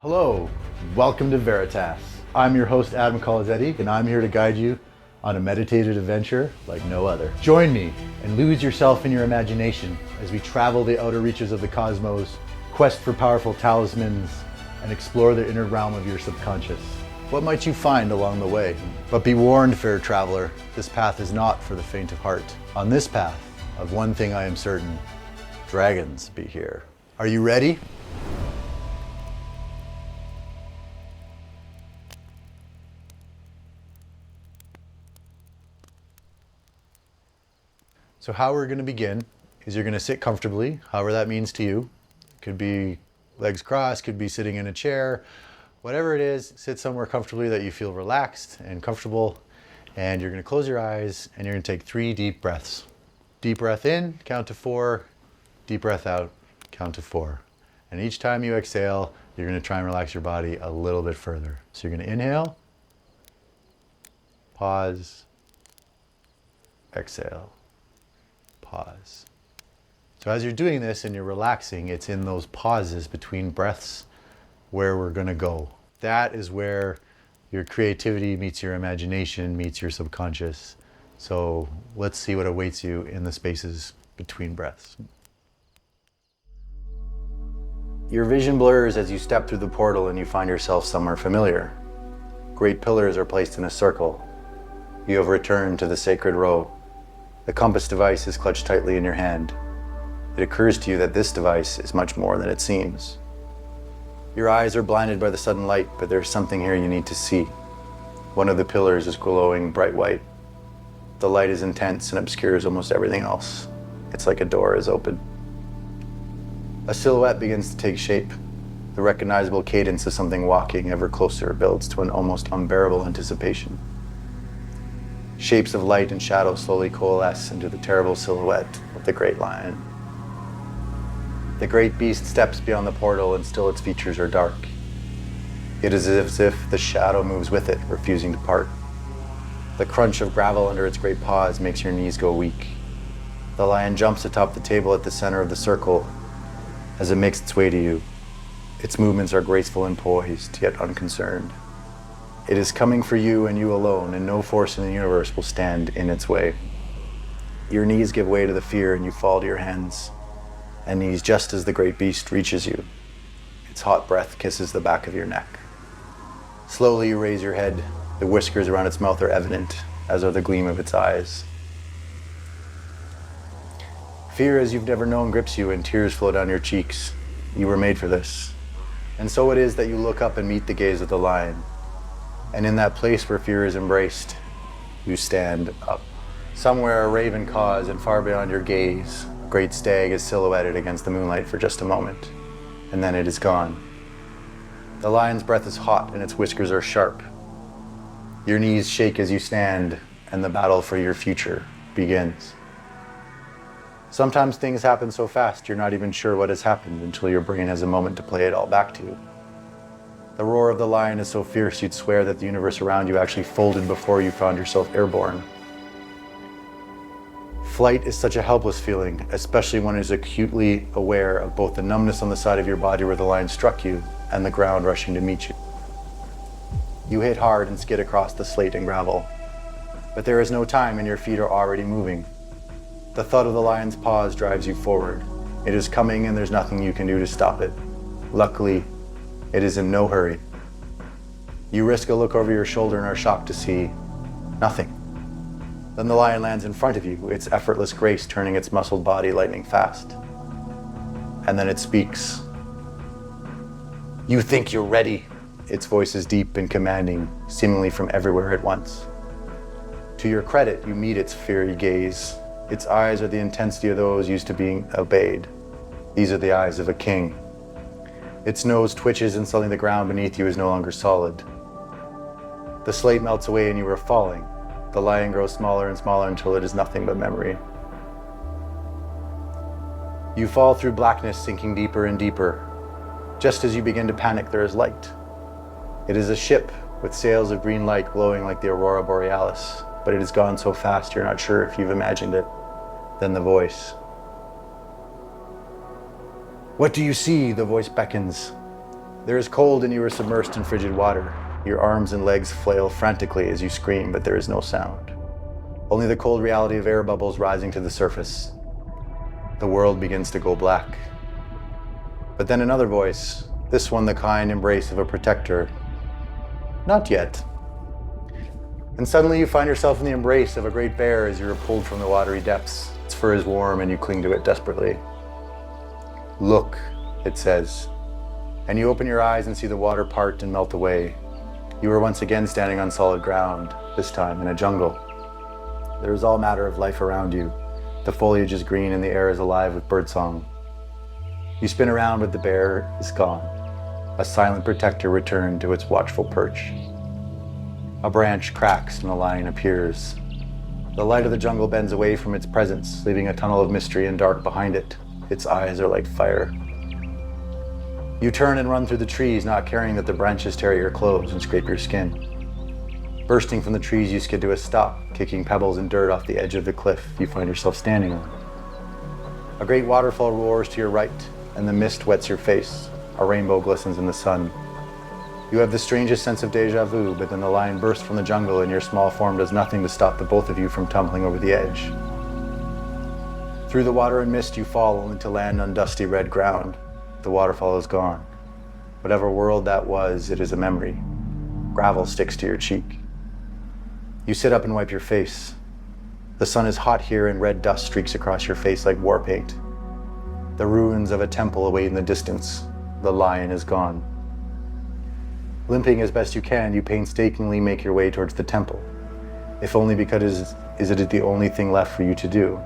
Hello, welcome to Veritas. I'm your host, Adam Colazetti, and I'm here to guide you on a meditative adventure like no other. Join me and lose yourself in your imagination as we travel the outer reaches of the cosmos, quest for powerful talismans, and explore the inner realm of your subconscious. What might you find along the way? But be warned, fair traveler, this path is not for the faint of heart. On this path, of one thing I am certain, dragons be here. Are you ready? So how we're going to begin is you're going to sit comfortably, however that means to you. Could be legs crossed, could be sitting in a chair, whatever it is, sit somewhere comfortably that you feel relaxed and comfortable. And you're going to close your eyes and you're going to take 3 deep breaths. Deep breath in, count to 4. Deep breath out, count to 4. And each time you exhale, you're going to try and relax your body a little bit further. So you're going to inhale, pause, exhale. Pause. So as you're doing this and you're relaxing, it's in those pauses between breaths where we're going to go. That is where your creativity meets your imagination, meets your subconscious. So let's see what awaits you in the spaces between breaths. Your vision blurs as you step through the portal and you find yourself somewhere familiar. Great pillars are placed in a circle. You have returned to the sacred row. The compass device is clutched tightly in your hand. It occurs to you that this device is much more than it seems. Your eyes are blinded by the sudden light, but there's something here you need to see. One of the pillars is glowing bright white. The light is intense and obscures almost everything else. It's like a door is open. A silhouette begins to take shape. The recognizable cadence of something walking ever closer builds to an almost unbearable anticipation. Shapes of light and shadow slowly coalesce into the terrible silhouette of the great lion. The great beast steps beyond the portal and still its features are dark. It is as if the shadow moves with it, refusing to part. The crunch of gravel under its great paws makes your knees go weak. The lion jumps atop the table at the center of the circle as it makes its way to you. Its movements are graceful and poised, yet unconcerned. It is coming for you and you alone, and no force in the universe will stand in its way. Your knees give way to the fear and you fall to your hands and knees just as the great beast reaches you. Its hot breath kisses the back of your neck. Slowly you raise your head. The whiskers around its mouth are evident, as are the gleam of its eyes. Fear as you've never known grips you and tears flow down your cheeks. You were made for this. And so it is that you look up and meet the gaze of the lion. And in that place where fear is embraced, you stand up. Somewhere a raven caws, and far beyond your gaze, a great stag is silhouetted against the moonlight for just a moment, and then it is gone. The lion's breath is hot and its whiskers are sharp. Your knees shake as you stand, and the battle for your future begins. Sometimes things happen so fast you're not even sure what has happened until your brain has a moment to play it all back to you. The roar of the lion is so fierce you'd swear that the universe around you actually folded before you found yourself airborne. Flight is such a helpless feeling, especially when it is acutely aware of both the numbness on the side of your body where the lion struck you and the ground rushing to meet you. You hit hard and skid across the slate and gravel, but there is no time and your feet are already moving. The thud of the lion's paws drives you forward. It is coming and there's nothing you can do to stop it. Luckily, it is in no hurry. You risk a look over your shoulder and are shocked to see nothing. Then the lion lands in front of you, its effortless grace turning its muscled body lightning fast. And then it speaks. You think you're ready? Its voice is deep and commanding, seemingly from everywhere at once. To your credit, you meet its fiery gaze. Its eyes are the intensity of those used to being obeyed. These are the eyes of a king. Its nose twitches and suddenly the ground beneath you is no longer solid. The slate melts away and you are falling. The lion grows smaller and smaller until it is nothing but memory. You fall through blackness, sinking deeper and deeper. Just as you begin to panic, there is light. It is a ship with sails of green light glowing like the aurora borealis, but it has gone so fast you're not sure if you've imagined it. Then the voice. What do you see? The voice beckons. There is cold and you are submersed in frigid water. Your arms and legs flail frantically as you scream, but there is no sound. Only the cold reality of air bubbles rising to the surface. The world begins to go black. But then another voice, this one the kind embrace of a protector. Not yet. And suddenly you find yourself in the embrace of a great bear as you are pulled from the watery depths. Its fur is warm and you cling to it desperately. Look, it says. And you open your eyes and see the water part and melt away. You are once again standing on solid ground, this time in a jungle. There is all matter of life around you. The foliage is green and the air is alive with birdsong. You spin around, but the bear is gone. A silent protector returned to its watchful perch. A branch cracks and a lion appears. The light of the jungle bends away from its presence, leaving a tunnel of mystery and dark behind it. Its eyes are like fire. You turn and run through the trees, not caring that the branches tear at your clothes and scrape your skin. Bursting from the trees, you skid to a stop, kicking pebbles and dirt off the edge of the cliff you find yourself standing on. A great waterfall roars to your right, and the mist wets your face. A rainbow glistens in the sun. You have the strangest sense of deja vu, but then the lion bursts from the jungle and your small form does nothing to stop the both of you from tumbling over the edge. Through the water and mist you fall, only to land on dusty red ground. The waterfall is gone. Whatever world that was, it is a memory. Gravel sticks to your cheek. You sit up and wipe your face. The sun is hot here and red dust streaks across your face like war paint. The ruins of a temple await in the distance. The lion is gone. Limping as best you can, you painstakingly make your way towards the temple, if only because it is the only thing left for you to do.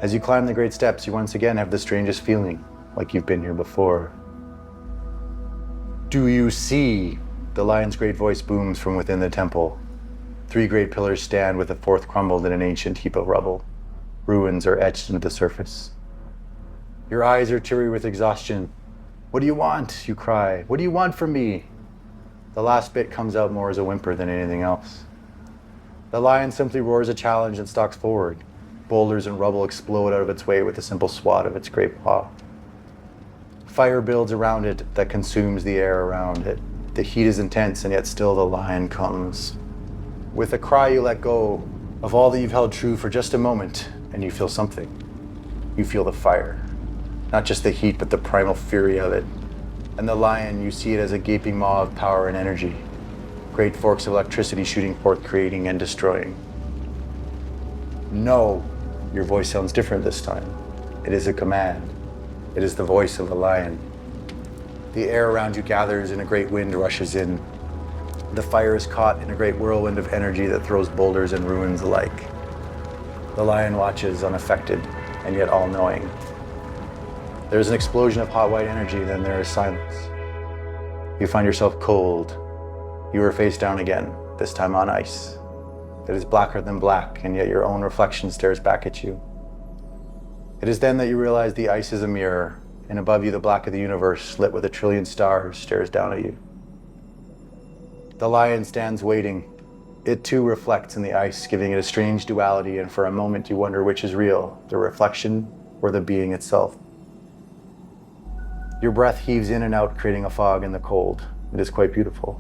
As you climb the great steps, you once again have the strangest feeling, like you've been here before. Do you see? The lion's great voice booms from within the temple. 3 great pillars stand with a 4th crumbled in an ancient heap of rubble. Ruins are etched into the surface. Your eyes are teary with exhaustion. What do you want? You cry. What do you want from me? The last bit comes out more as a whimper than anything else. The lion simply roars a challenge and stalks forward. Boulders and rubble explode out of its way with a simple swat of its great paw. Fire builds around it that consumes the air around it. The heat is intense, and yet still the lion comes. With a cry, you let go of all that you've held true for just a moment, and you feel something. You feel the fire. Not just the heat, but the primal fury of it. And the lion, you see it as a gaping maw of power and energy. Great forks of electricity shooting forth, creating and destroying. No, your voice sounds different this time. It is a command. It is the voice of a lion. The air around you gathers and a great wind rushes in. The fire is caught in a great whirlwind of energy that throws boulders and ruins alike. The lion watches unaffected and yet all-knowing. There is an explosion of hot white energy, then there is silence. You find yourself cold. You are face down again, this time on ice. It is blacker than black, and yet your own reflection stares back at you. It is then that you realize the ice is a mirror, and above you the black of the universe, lit with 1 trillion stars, stares down at you. The lion stands waiting. It too reflects in the ice, giving it a strange duality, and for a moment you wonder which is real, the reflection or the being itself. Your breath heaves in and out, creating a fog in the cold. It is quite beautiful.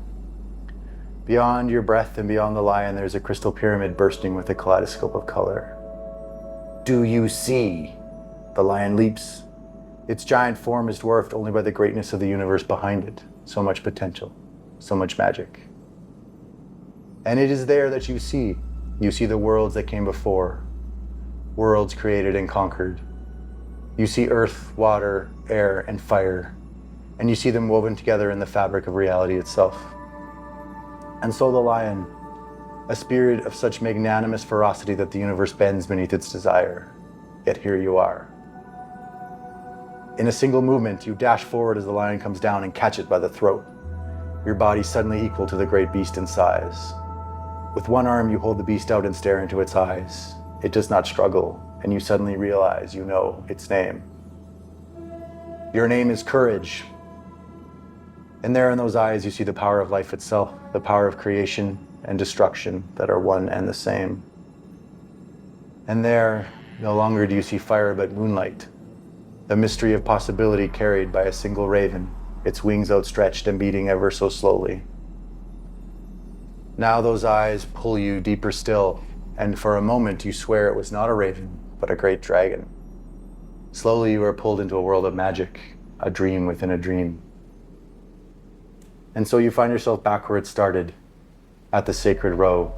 Beyond your breath and beyond the lion, there's a crystal pyramid bursting with a kaleidoscope of color. Do you see? The lion leaps. Its giant form is dwarfed only by the greatness of the universe behind it. So much potential, so much magic. And it is there that you see. You see the worlds that came before, worlds created and conquered. You see earth, water, air, and fire, and you see them woven together in the fabric of reality itself. And so the lion, a spirit of such magnanimous ferocity that the universe bends beneath its desire, yet here you are. In a single movement, you dash forward as the lion comes down and catch it by the throat, your body suddenly equal to the great beast in size. With one arm, you hold the beast out and stare into its eyes. It does not struggle, and you suddenly realize you know its name. Your name is Courage. And there in those eyes, you see the power of life itself, the power of creation and destruction that are one and the same. And there, no longer do you see fire but moonlight, the mystery of possibility carried by a single raven, its wings outstretched and beating ever so slowly. Now those eyes pull you deeper still, and for a moment you swear it was not a raven, but a great dragon. Slowly you are pulled into a world of magic, a dream within a dream. And so you find yourself back where it started, at the sacred row.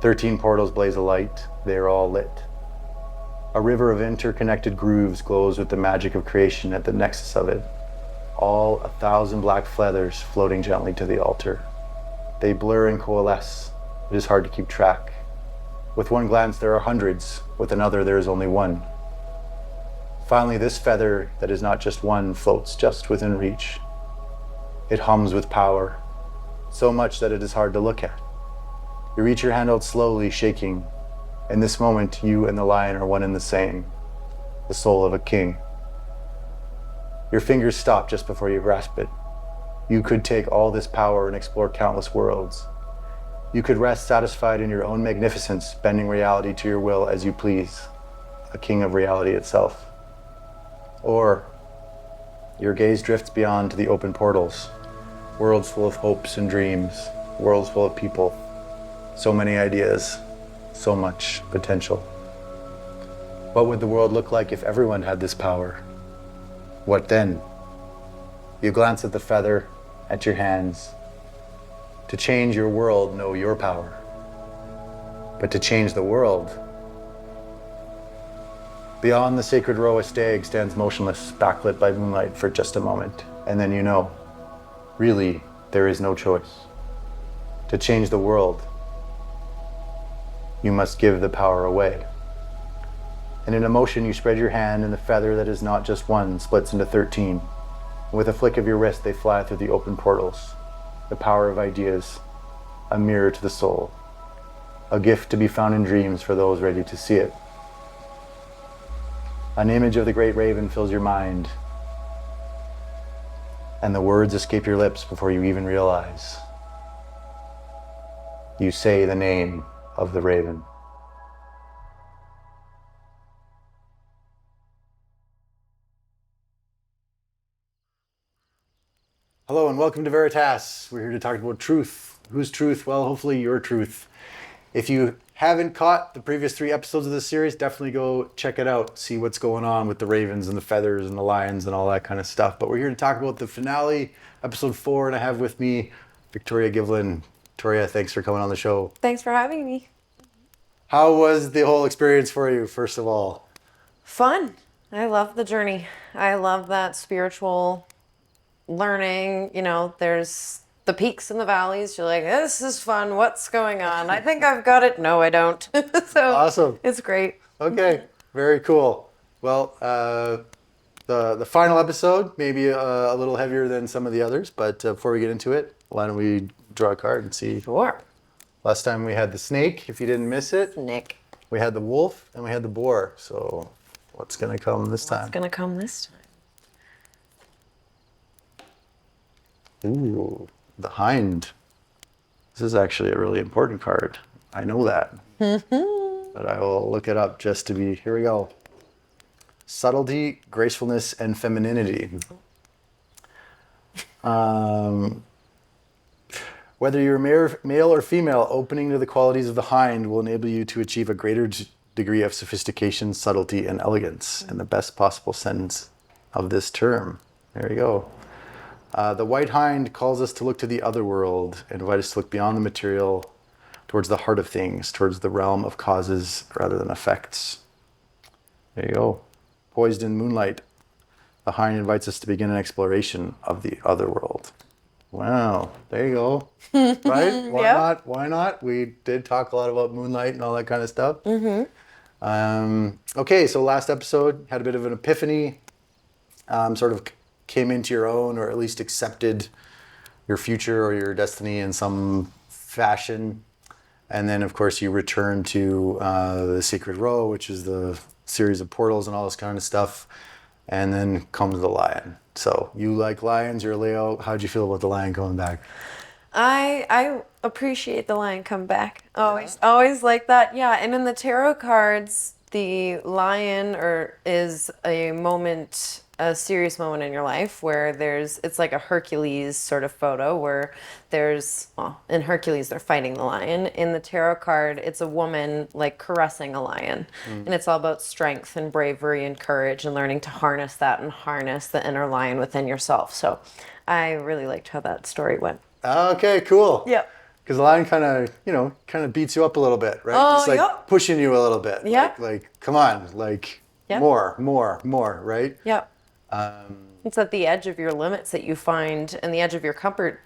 13 portals blaze alight, they are all lit. A river of interconnected grooves glows with the magic of creation at the nexus of it. All 1,000 black feathers floating gently to the altar. They blur and coalesce. It is hard to keep track. With one glance there are hundreds, with another there is only one. Finally, this feather that is not just one floats just within reach. It hums with power, so much that it is hard to look at. You reach your hand out slowly, shaking. In this moment, you and the lion are one and the same, the soul of a king. Your fingers stop just before you grasp it. You could take all this power and explore countless worlds. You could rest satisfied in your own magnificence, bending reality to your will as you please, a king of reality itself. Or your gaze drifts beyond to the open portals, worlds full of hopes and dreams, worlds full of people, so many ideas, so much potential. What would the world look like if everyone had this power? What then? You glance at the feather, at your hands. To change your world, know your power. But to change the world, beyond the sacred row, a stag stands motionless, backlit by moonlight for just a moment. And then you know, really, there is no choice. To change the world, you must give the power away. And in a motion, you spread your hand, and the feather that is not just one splits into 13. With a flick of your wrist, they fly through the open portals. The power of ideas, a mirror to the soul, a gift to be found in dreams for those ready to see it. An image of the great raven fills your mind, and the words escape your lips before you even realize. You say the name of the raven. Hello and welcome to Veritas. We're here to talk about truth. Whose truth? Well, hopefully your truth. If you haven't caught the previous 3 episodes of this series, definitely go check it out. See what's going on with the ravens and the feathers and the lions and all that kind of stuff. But we're here to talk about the finale, episode 4, and I have with me Victoria Givlin. Victoria, thanks for coming on the show. Thanks for having me. How was the whole experience for you, first of all? Fun. I love the journey. I love that spiritual learning. You know, there's the peaks and the valleys. You're like, this is fun. What's going on? I think I've got it. No, I don't. So awesome. It's great. Okay, very cool. Well, the final episode, maybe a little heavier than some of the others, but before we get into it, why don't we draw a card and see? Sure. Last time we had the snake, if you didn't miss it. Nick. We had the wolf and we had the boar. So what's going to come this time? What's going to come this time? Ooh, the hind. This is actually a really important card. I know that. But I will look it up just to be, here we go. Subtlety, gracefulness, and femininity. Whether you're male or female, opening to the qualities of the hind will enable you to achieve a greater degree of sophistication, subtlety, and elegance in the best possible sense of this term. There you go. The white hind calls us to look to the other world and invite us to look beyond the material towards the heart of things, towards the realm of causes rather than effects. There you go. Poised in moonlight, the hind invites us to begin an exploration of the other world. Wow, there you go. Right? Why not? Why not? We did talk a lot about moonlight and all that kind of stuff. Okay, so last episode had a bit of an epiphany, sort of came into your own, or at least accepted your future or your destiny in some fashion. And then, of course, you return to the Sacred Row, which is the series of portals and all this kind of stuff. And then comes the lion. So you like lions, you're a Leo. How'd you feel about the lion coming back? I appreciate the lion come back. Always like that. Yeah, and in the tarot cards, the lion is a moment a serious moment in your life where it's like a Hercules sort of photo where in Hercules, they're fighting the lion. In the tarot card, it's a woman like caressing a lion. And it's all about strength and bravery and courage and learning to harness that and harness the inner lion within yourself. So I really liked how that story went. Okay, cool. Yep. Because the lion kind of beats you up a little bit, right? Oh, Just like yep. pushing you a little bit. Yep. Like, come on, like Yep. more, right? Yep. It's at the edge of your limits that you find, and the edge of your comfort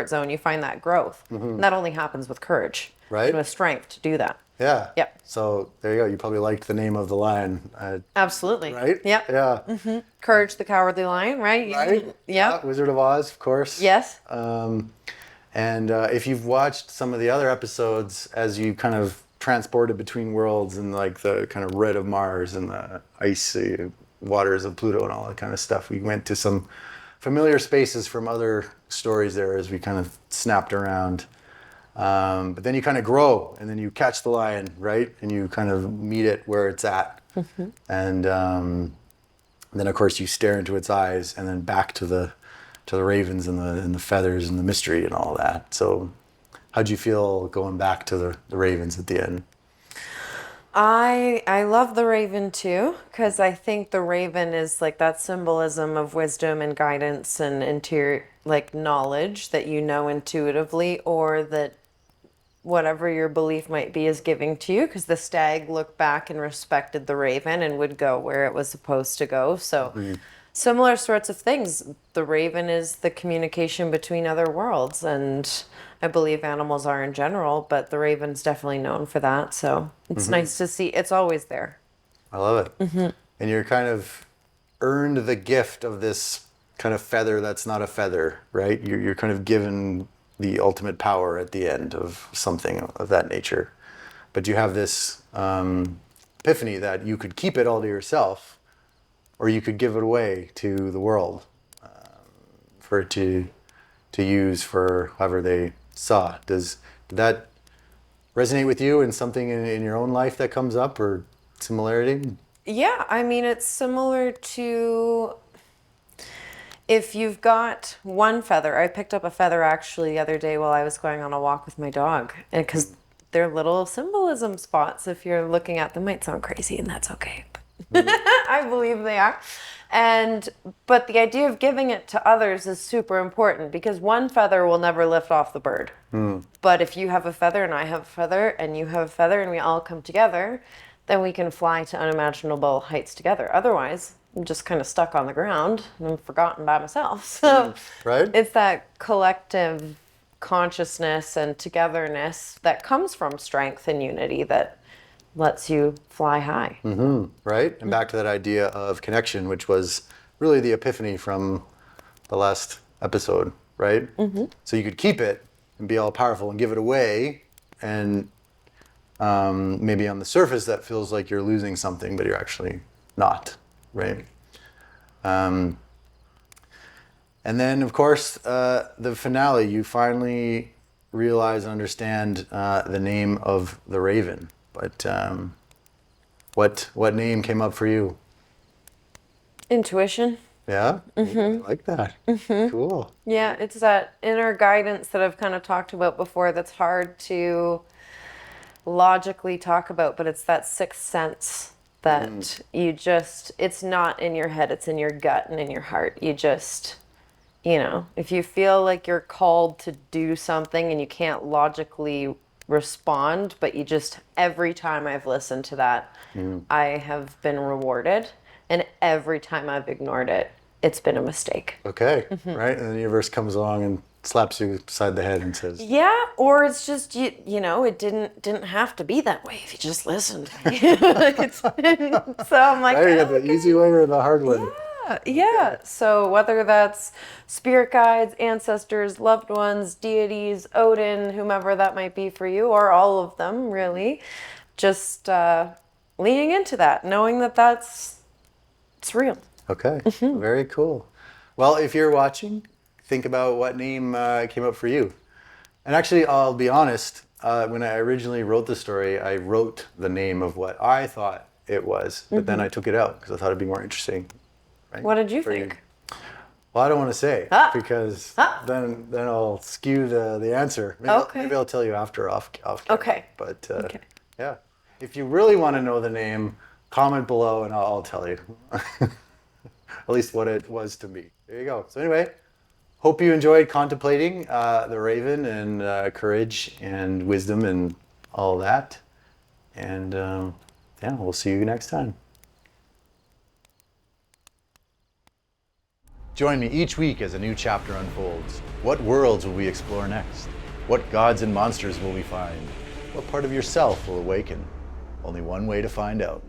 zone, you find that growth. And that only happens with courage, Right. with strength to do that. Yeah. Yep. So there you go. You probably liked the name of the lion, Absolutely. right? Yep. Yeah. Courage the Cowardly Lion, right? Right? Yep. Yeah, Wizard of Oz, of course. Yes. And if you've watched some of the other episodes as you kind of transported between worlds and like the kind of red of Mars and the icy waters of Pluto and all that kind of stuff, we went to some familiar spaces from other stories there as we kind of snapped around. But then you kind of grow and then you catch the lion, right? And you kind of meet it where it's at. And then of course you stare into its eyes and then back to the ravens and the feathers and the mystery and all that. So how'd you feel going back to the ravens at the end? I love the raven too, because I think the raven is like that symbolism of wisdom and guidance and interior, like knowledge that you know intuitively, or that whatever your belief might be is giving to you, because the stag looked back and respected the raven and would go where it was supposed to go. So similar sorts of things. The raven is the communication between other worlds, and I believe animals are in general, but the raven's definitely known for that. So it's nice to see. It's always there. I love it. And you're kind of earned the gift of this kind of feather that's not a feather, right? You're kind of given the ultimate power at the end of something of that nature. But you have this epiphany that you could keep it all to yourself, or you could give it away to the world for it to use for however they saw. Did that resonate with you and something in your own life that comes up or similarity? Yeah, I mean, it's similar to if you've got one feather. I picked up a feather actually the other day while I was going on a walk with my dog, and because they're little symbolism spots. If you're looking at them, might sound crazy, and that's okay. I believe they are. But the idea of giving it to others is super important, because one feather will never lift off the bird. But if you have a feather and I have a feather and you have a feather and we all come together, then we can fly to unimaginable heights together. Otherwise, I'm just kind of stuck on the ground and I'm forgotten by myself. So Right? it's that collective consciousness and togetherness that comes from strength and unity that lets you fly high. Right? And back to that idea of connection, which was really the epiphany from the last episode, right? So you could keep it and be all powerful and give it away, and maybe on the surface that feels like you're losing something, but you're actually not, right? And then, of course, the finale, you finally realize and understand the name of the raven. But what name came up for you? Intuition. Yeah? I like that. Cool. Yeah, it's that inner guidance that I've kind of talked about before that's hard to logically talk about, but it's that sixth sense that it's not in your head, it's in your gut and in your heart. You just, if you feel like you're called to do something and you can't logically respond, but you just, every time I've listened to that, I have been rewarded. And every time I've ignored it, it's been a mistake. Okay. Right? And the universe comes along and slaps you beside the head and says, Yeah, or it's just it didn't have to be that way if you just listened. So I'm like, I got the easy way or the hard way. yeah. So whether that's spirit guides, ancestors, loved ones, deities, Odin, whomever that might be for you, or all of them, really, just leaning into that, knowing that it's real. Okay. Very cool. Well, if you're watching, think about what name came up for you. And actually, I'll be honest, when I originally wrote the story, I wrote the name of what I thought it was, but then I took it out because I thought it'd be more interesting. right? What did you Pretty think? good. Well, I don't want to say because then I'll skew the answer. Maybe I'll tell you after off camera. Okay. But yeah, if you really want to know the name, comment below and I'll tell you. At least what it was to me. There you go. So anyway, hope you enjoyed contemplating the Raven and courage and wisdom and all that. And yeah, we'll see you next time. Join me each week as a new chapter unfolds. What worlds will we explore next? What gods and monsters will we find? What part of yourself will awaken? Only one way to find out.